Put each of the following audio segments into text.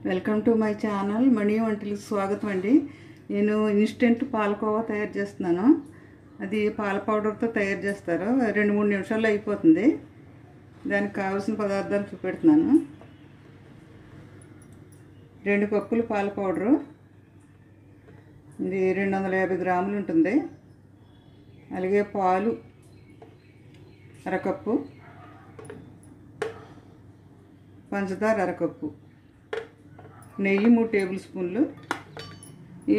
Welcome to my channel మణి వంటలకు స్వాగతం అండి. నేను ఇన్స్టెంట్ పాలకోవా తయారు చేస్తున్నాను. అది పాల పౌడర్తో తయారు చేస్తారు. 2-3 నిమిషాల్లో అయిపోతుంది. దానికి కావాల్సిన పదార్థాలు చూపెడుతున్నాను. 2 కప్పులు పాల పౌడరు, ఇది 250 గ్రాములు ఉంటుంది. అలాగే పాలు అరకప్పు, పంచదార అరకప్పు, నెయ్యి 3 టేబుల్ స్పూన్లు. ఈ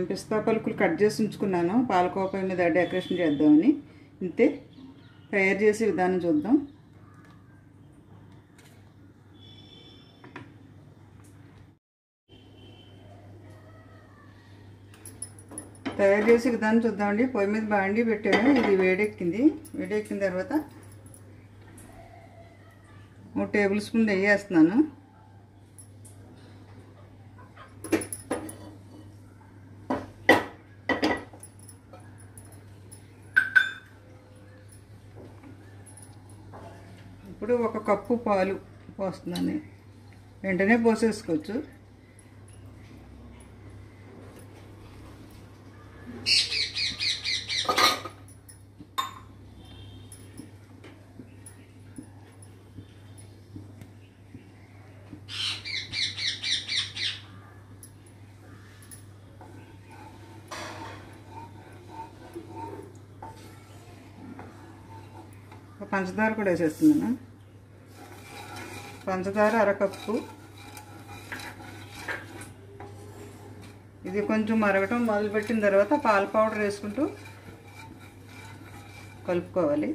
పిస్తా పలుకులు కట్ చేసి ఉంచుకున్నాను పాలకోవా మీద డెకరేషన్ చేద్దామని. ఇంతే. తయారు చేసే విధానం చూద్దాం. తయారు చేసే విధానం చూద్దామండి. పొయ్యి మీద బాండి పెట్టాను. ఇది వేడెక్కింది. వేడెక్కిన తర్వాత 3 టేబుల్ స్పూన్ నెయ్యి వేస్తున్నాను. ఇప్పుడు 1 కప్పు పాలు పోస్తున్నాను. వెంటనే పోసేసుకోవచ్చు. పంచదార కూడా వేసేస్తున్నాను. పంచదార అరకప్పు. ఇది కొంచెం మరగటం మొదలుపెట్టిన తర్వాత పాల పౌడర్ వేసుకుంటూ కలుపుకోవాలి.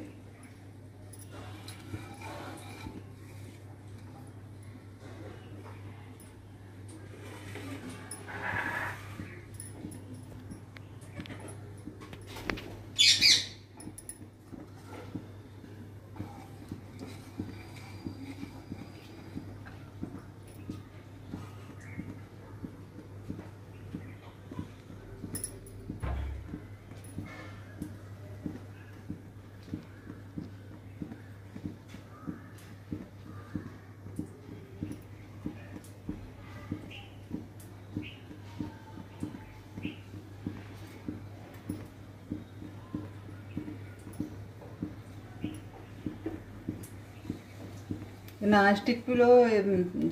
నాన్ స్టిక్లో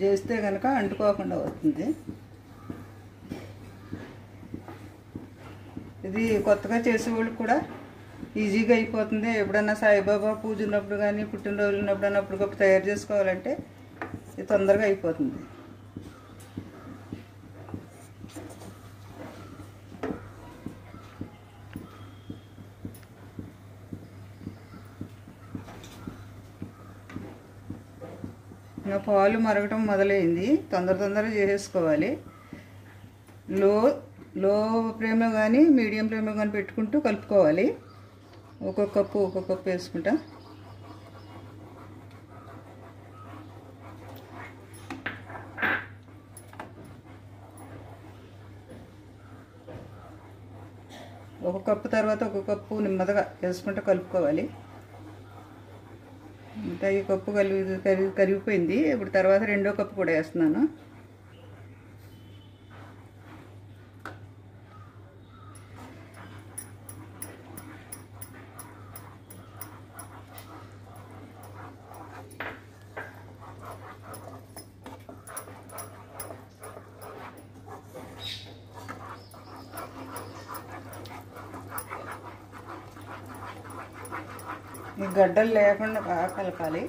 చేస్తే కనుక అంటుకోకుండా వస్తుంది. ఇది కొత్తగా చేసేవాళ్ళకి కూడా ఈజీగా అయిపోతుంది. ఎప్పుడన్నా సాయిబాబా పూజ ఉన్నప్పుడు కానీ పుట్టినరోజులు ఉన్నప్పుడు అప్పటికప్పుడు తయారు చేసుకోవాలంటే ఇది తొందరగా అయిపోతుంది. నా పాలు మరగటం మొదలైంది. తొందరగా చేసేసుకోవాలి. లో ఫ్లేమ్లో కానీ మీడియం ఫ్లేమ్లో కానీ పెట్టుకుంటూ కలుపుకోవాలి. ఒక్కొక్క కప్పు వేసుకుంటా. ఒక కప్పు తర్వాత ఒక కప్పు నెమ్మదిగా వేసుకుంటూ కలుపుకోవాలి. ఇంకా ఈ కప్పు కరిగిపోయింది. ఇప్పుడు తర్వాత 2వ కప్పు కూడా వేస్తున్నాను. ఈ గడ్డలు లేకుండా బాగా కలపాలి.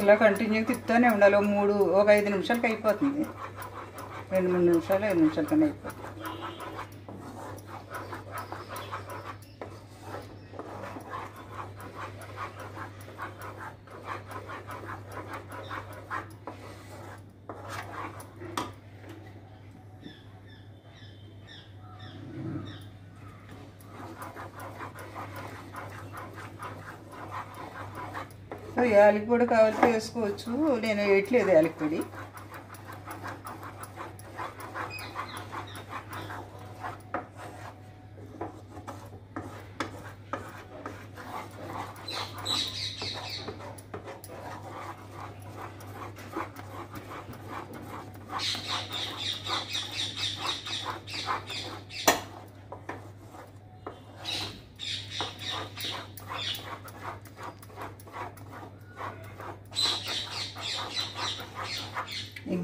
ఇలా కంటిన్యూ తిప్పుతూనే ఉండాలి. ఒక 5 నిమిషాలకి అయిపోతుంది. 2-3 నిమిషాలు 5 నిమిషాల కన్నా అయిపోతుంది. యాలకి పొడి కావాలంటే వేసుకోవచ్చు. నేను వేయట్లేదు యాలకి పొడి.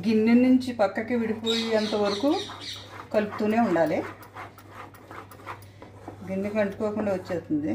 గిన్నె నుంచి పక్కకి విడిపోయేంత వరకు కలుపుతూనే ఉండాలి. గిన్నెకి అంటుకోకుండా వచ్చేస్తుంది.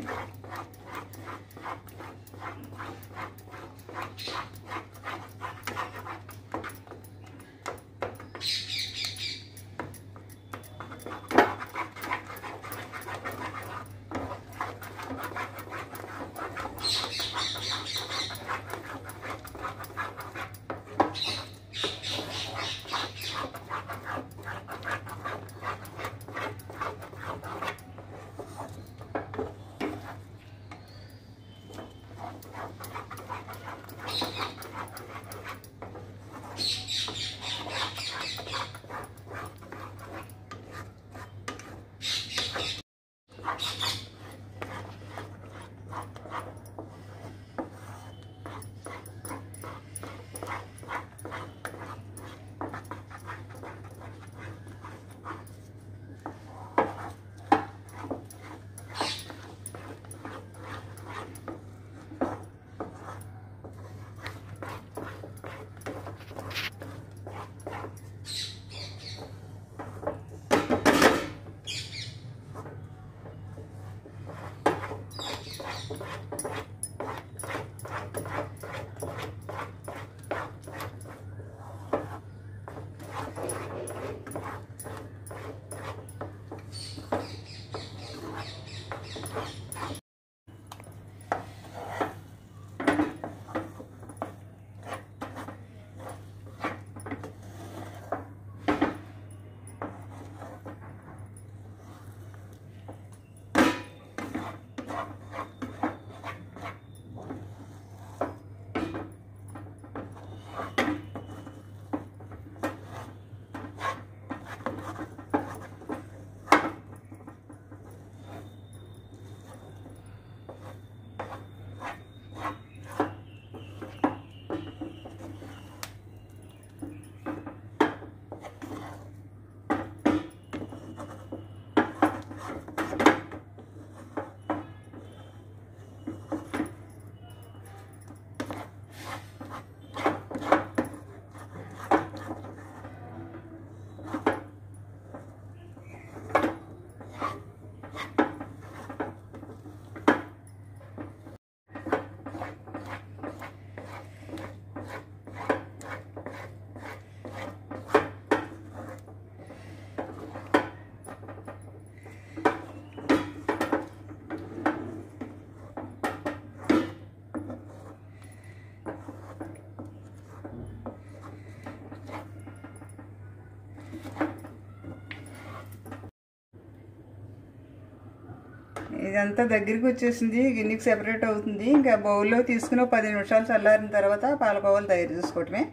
ఇదంతా దగ్గరికి వచ్చేసింది. గిన్నెకి సెపరేట్ అవుతుంది. ఇంకా బౌల్లో తీసుకుని 10 నిమిషాలు చల్లారిన తర్వాత పాలకోవాలు తయారు చేసుకోవటమే.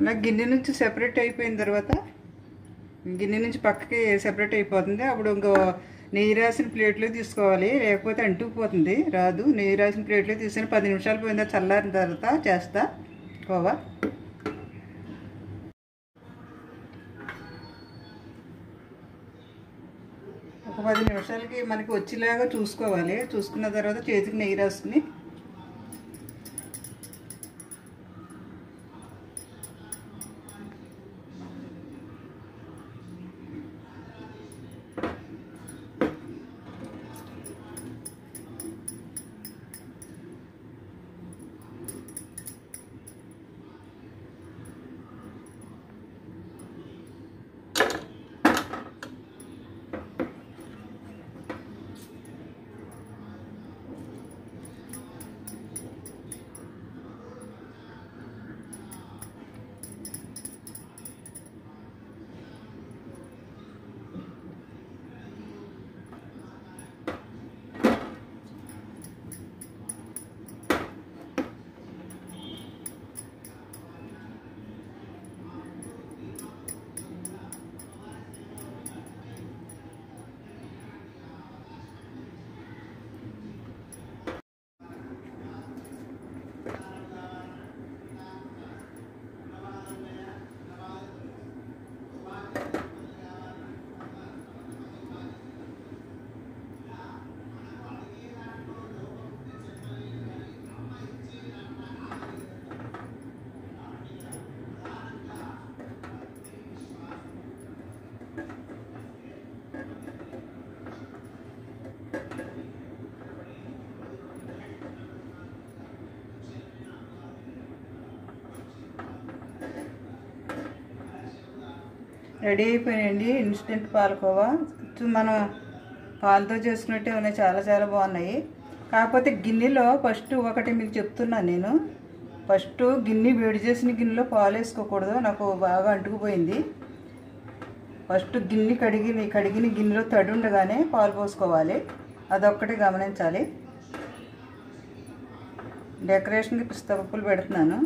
అలా గిన్నె నుంచి సెపరేట్ అయిపోయిన తర్వాత గిన్నె నుంచి పక్కకి సెపరేట్ అయిపోతుంది. అప్పుడు ఇంకో నెయ్యి రాసిన ప్లేట్లో తీసుకోవాలి, లేకపోతే అంటుకుపోతుంది, రాదు. నెయ్యి రాసిన ప్లేట్లో తీసుకుని 10 నిమిషాలు పోయిన చల్లారిన తర్వాత చేస్తా కోవా. ఒక 10 నిమిషాలకి మనకి వచ్చేలాగా చూసుకోవాలి. చూసుకున్న తర్వాత చేతికి నెయ్యి రాసుకుని రెడీ అయిపోయినాయండి ఇన్స్టెంట్ పాలకోవా. మనం పాలతో చేసుకున్నట్టే ఉన్నాయి, చాలా చాలా బాగున్నాయి. కాకపోతే గిన్నెలో ఫస్ట్ ఒకటి మీకు చెప్తున్నాను నేను. ఫస్ట్ గిన్నె వేడి చేసిన గిన్నెలో పాలు వేసుకోకూడదు, నాకు బాగా అంటుకుపోయింది. ఫస్ట్ గిన్నె కడిగిన గిన్నెలో తడి ఉండగానే పాలు పోసుకోవాలి, అదొక్కటి గమనించాలి. డెకరేషన్కి పిస్తా పప్పులు పెడుతున్నాను.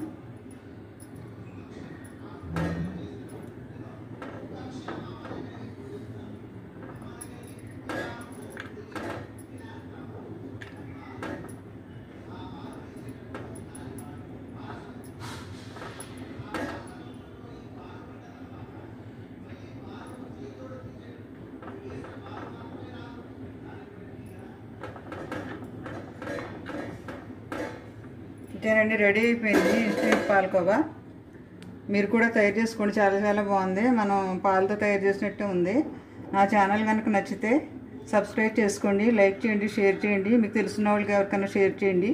ఇదేనండి రెడీ అయిపోయింది ఇన్స్టెంట్ పాలకోవా. మీరు కూడా తయారు చేసుకోండి, చాలా చాలా బాగుంది. మనం పాలతో తయారు చేసినట్టు ఉంది. నా ఛానల్ కనుక నచ్చితే సబ్స్క్రైబ్ చేసుకోండి, లైక్ చేయండి, షేర్ చేయండి. మీకు తెలిసిన వాళ్ళకి ఎవరికైనా షేర్ చేయండి.